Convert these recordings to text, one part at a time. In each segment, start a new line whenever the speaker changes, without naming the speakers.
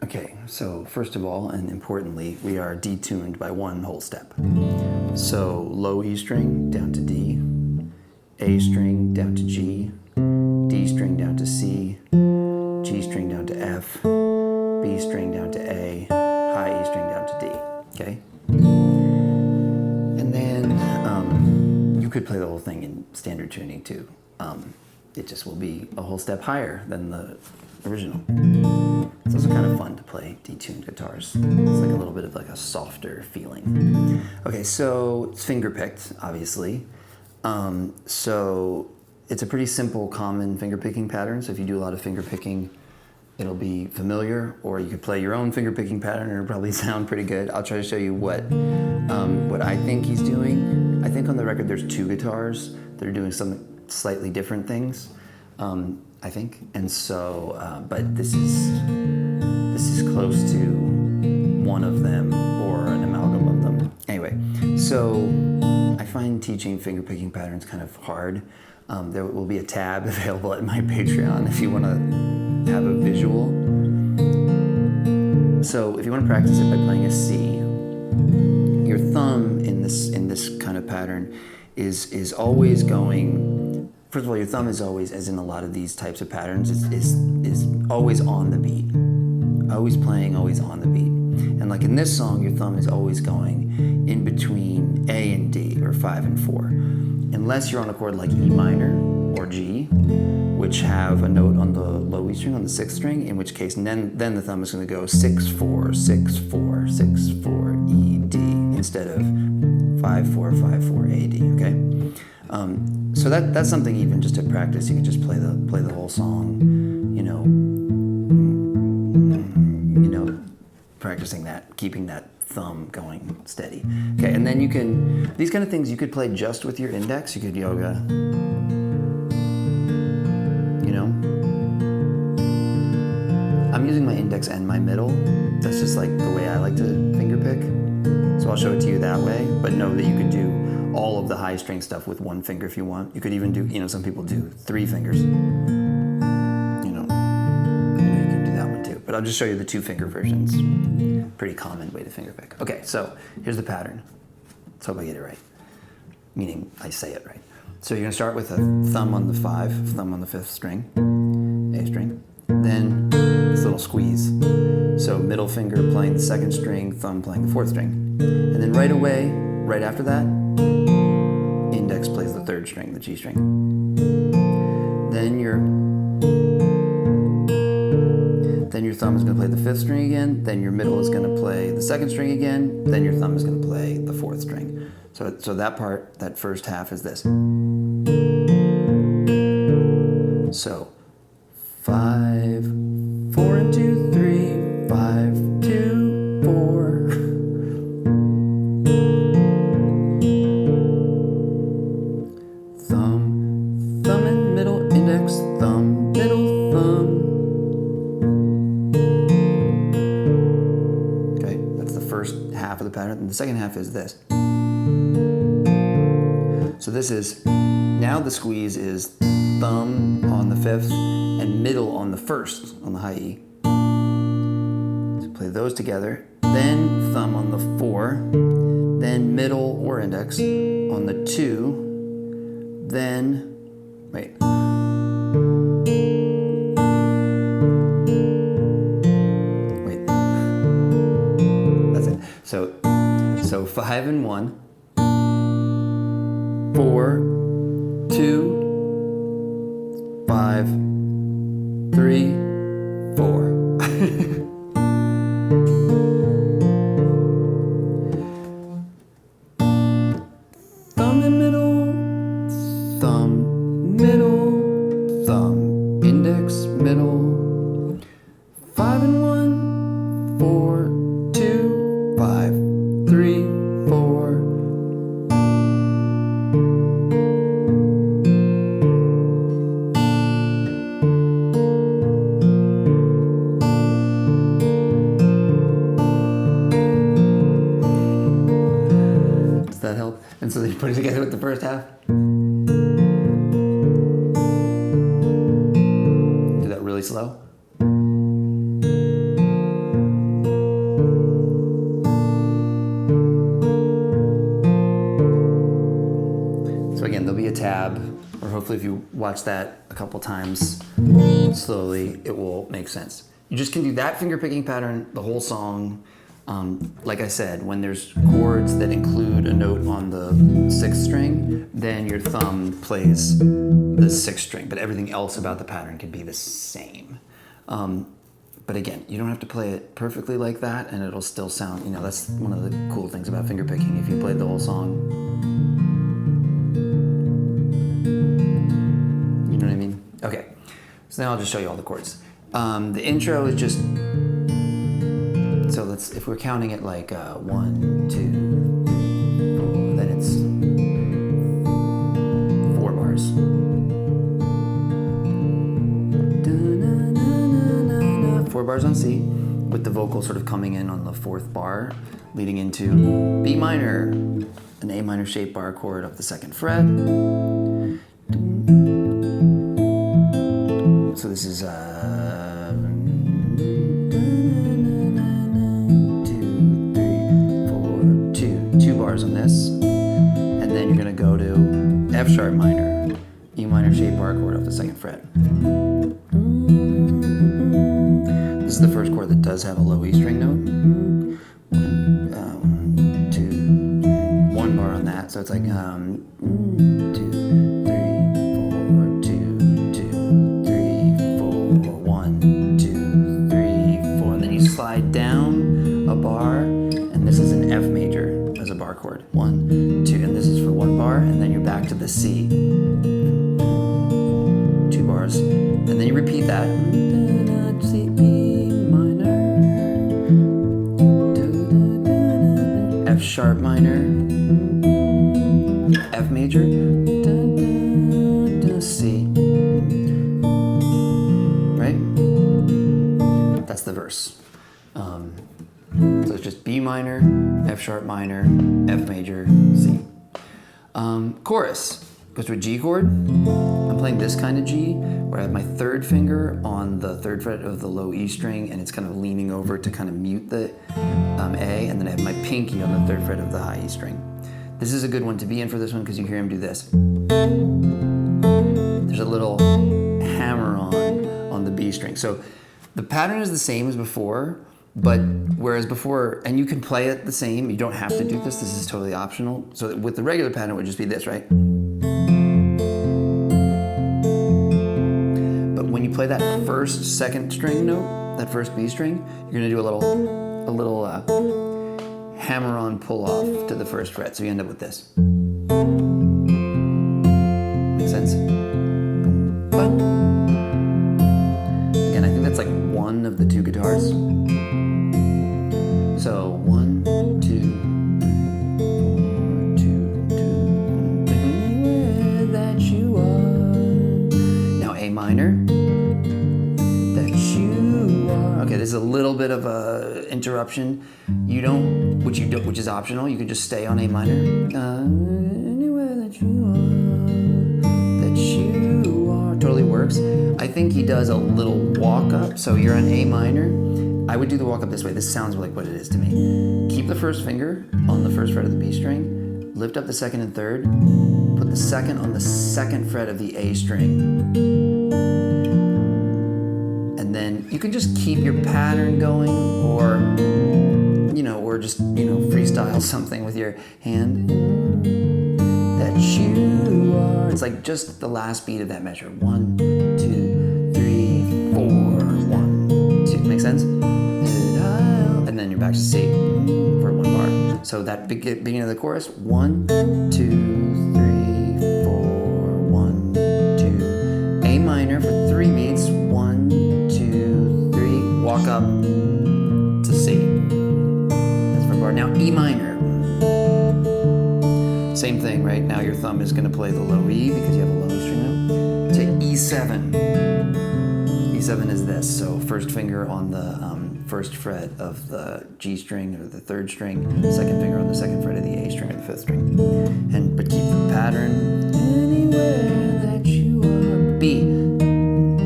Okay, so first of all, and importantly, we are detuned by one whole step. So low E string down to D, A string down to G, D string down to C, G string down to F, B string down to A, high E string down to D, okay? And then you could play the whole thing in standard tuning too. It just will be a whole step higher than the original. It's also kind of fun to play detuned guitars. It's like a little bit of like a softer feeling. Okay, so it's finger picked, obviously. So it's a pretty simple, common finger picking pattern. So if you do a lot of finger picking, it'll be familiar, or you could play your own finger picking pattern and it'll probably sound pretty good. I'll try to show you what I think he's doing. I think on the record there's two guitars that are doing something slightly different things, I think. And so, but this is close to one of them or an amalgam of them. Anyway, so I find teaching finger picking patterns kind of hard. There will be a tab available at my Patreon if you want to have a visual. So if you want to practice it by playing a C, your thumb in this kind of pattern is always going. First of all, your thumb is always, as in a lot of these types of patterns, is always on the beat. Always playing, always on the beat. And like in this song, your thumb is always going in between A and D, or 5 and 4. Unless you're on a chord like E minor or G, which have a note on the low E string, on the 6th string, in which case then the thumb is going to go 6, 4, 6, 4, 6, 4, E, D, instead of 5, 4, 5, 4, A, D, okay? So that's something even just to practice. You can just play the whole song, practicing that, keeping that thumb going steady. Okay, and then these kind of things you could play just with your index. You could yoga, I'm using my index and my middle. That's just like the way I like to finger pick. So I'll show it to you that way, but know that you could do all of the high string stuff with one finger if you want. You could even do, some people do 3 fingers. but I'll just show you the 2-finger versions. Pretty common way to finger pick. Okay, so here's the pattern. Let's hope I get it right. Meaning I say it right. So you're gonna start with a thumb on the 5, thumb on the 5th string, A string, then this little squeeze. So middle finger playing the 2nd string, thumb playing the 4th string. And then right away, right after that, index plays the 3rd string, the G string. Then your thumb is going to play the 5th string again, then your middle is going to play the 2nd string again, then your thumb is going to play the 4th string. So that part, that first half is this. So 5, 4 and 2, 3, 5, 2, 4. Thumb and middle, index, thumb, middle, thumb. Okay, that's the first half of the pattern. And the second half is this. So this is, now the squeeze is thumb on the 5th and middle on the 1st, on the high E. So play those together, then thumb on the 4, then middle or index on the 2, then, wait. Wait. That's it. So 5 and 1, 4, 2, 5, 3, 4. Thumb and middle, thumb, middle, thumb, index, middle. 5 and 1, 4, 2, 5, 3, 4. Does that help? And so then you put it together with the first half. Do that really slow. So again, there'll be a tab, or hopefully if you watch that a couple times slowly, it will make sense. You just can do that finger picking pattern the whole song. Like I said, when there's chords that include a note on the 6th string, then your thumb plays the 6th string, but everything else about the pattern can be the same. But again, you don't have to play it perfectly like that, and it'll still sound, that's one of the cool things about finger picking. If you played the whole song, you know what I mean? Okay, so now I'll just show you all the chords. The intro is just, so if we're counting it like 1, 2, 3, 4, then it's 4 bars. 4 bars on C, with the vocal sort of coming in on the 4th bar, leading into B minor, an A minor shaped bar chord up the 2nd fret. So this is 2, 3, 4, 2 bars on this, and then you're gonna go to F sharp minor, E minor shaped bar chord up the 2nd fret. This is the first chord that does have a low E string note. 1, 2, 1 bar on that, so it's like 2, 3, 4, 2, 2, 3, 4, 1, 2, 3, 4, and then you slide down a bar, and this is an F major as a bar chord. 1, 2, and this is for 1 bar, and then you're back to the C. 2 bars, and then you repeat that. C, F sharp minor, F major, C, right? That's the verse. So it's just B minor, F sharp minor, F major, C. Chorus. goes to a G chord. I'm playing this kind of G, where I have my third finger on the third fret of the low E string, and it's kind of leaning over to kind of mute the A, and then I have my pinky on the third fret of the high E string. This is a good one to be in for this one because you hear him do this. There's a little hammer on the B string. So the pattern is the same as before, but whereas before, and you can play it the same, you don't have to do this is totally optional. So with the regular pattern, it would just be this, right? But when you play that first second string note, that first B string, you're gonna do a little hammer-on pull-off to the first fret, so you end up with this. Make sense? Again, I think that's like one of the two guitars. So 1, 2, 3, 4, 2, 2, anywhere that you are. Now A minor. That you are. Okay, this is a little bit of a interruption. Which is optional. You can just stay on A minor. Anywhere that you are, totally works. I think he does a little walk up. So you're on A minor. I would do the walk up this way. This sounds like what it is to me. Keep the first finger on the first fret of the B string. Lift up the second and third. Put the second on the second fret of the A string. And then you can just keep your pattern going, or just freestyle something with your hand. That you are. It's like just the last beat of that measure. 1, 2, 3, 4, 1, 2. Make sense? And then you're back to C for one bar. So that beginning of the chorus, 1, 2, 3, 4, 1, 2. A minor for 3 beats. 1, 2, 3. Walk up to C. Now E minor, same thing, right? Now your thumb is going to play the low E because you have a low E string note, to E7. E7 is this, so first finger on the first fret of the G string or the third string, second finger on the second fret of the A string or the fifth string, but keep the pattern. Anywhere that you are, B,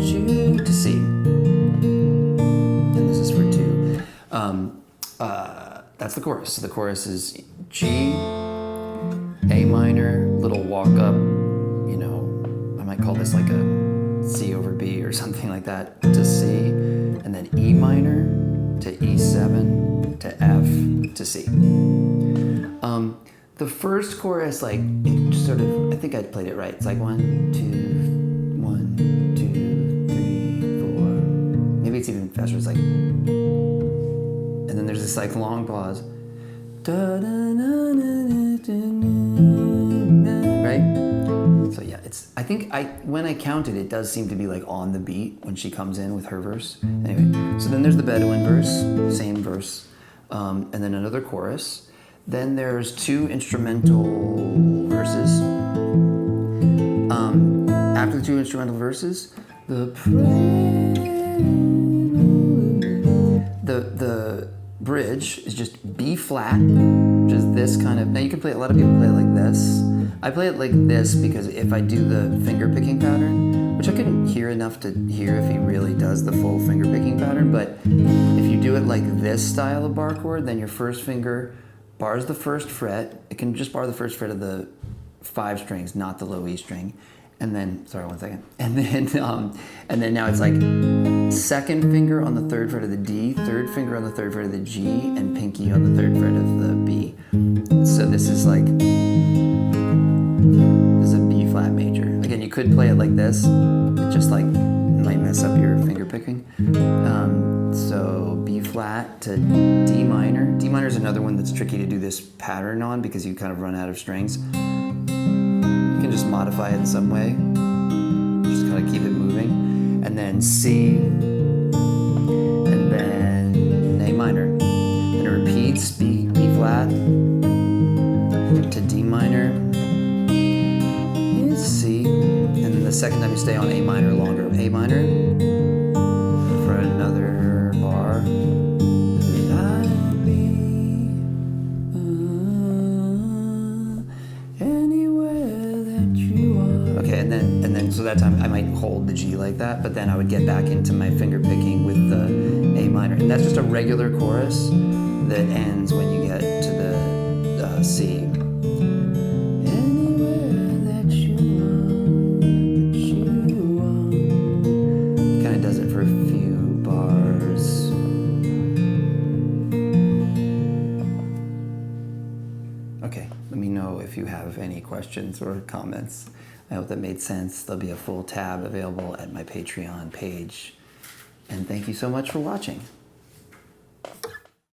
G to C, and this is for 2. That's the chorus. So the chorus is G, A minor, little walk up, I might call this like a C over B or something like that, to C, and then E minor to E7 to F to C. The first chorus, I think I played it right. It's like 1, 2, 1, 2, 3, 4. Maybe it's even faster. It's like, and then there's this long pause. Right? So yeah, I think when I counted, it does seem to be on the beat when she comes in with her verse. Anyway, so then there's the Bedouine verse, same verse, and then another chorus. Then there's 2 instrumental verses. After the 2 instrumental verses, the bridge is just B flat, which is this kind of. Now you can play. A lot of people play it like this. I play it like this because if I do the finger picking pattern, which I couldn't hear enough to hear if he really does the full finger picking pattern, but if you do it like this style of bar chord, then your first finger bars the first fret. It can just bar the first fret of the 5 strings, not the low E string. And then, sorry, one second. And then now it's second finger on the third fret of the D, third finger on the third fret of the G, and pinky on the third fret of the B. So this is a B flat major. Again, you could play it like this. It just might mess up your finger picking. So B flat to D minor. D minor is another one that's tricky to do this pattern on because you kind of run out of strings. You can just modify it in some way. Just kind of keep it moving. And then C, and then A minor. Then it repeats B flat to D minor. It's C. And then the second time you stay on A minor longer. A minor for another bar. Anywhere that you so that time I might hold the G like that, but then I would get back into my finger picking with the A minor. And that's just a regular chorus that ends when you get to the C. Anywhere that you want. Kind of does it for a few bars. Okay, let me know if you have any questions or comments. I hope that made sense. There'll be a full tab available at my Patreon page. And thank you so much for watching.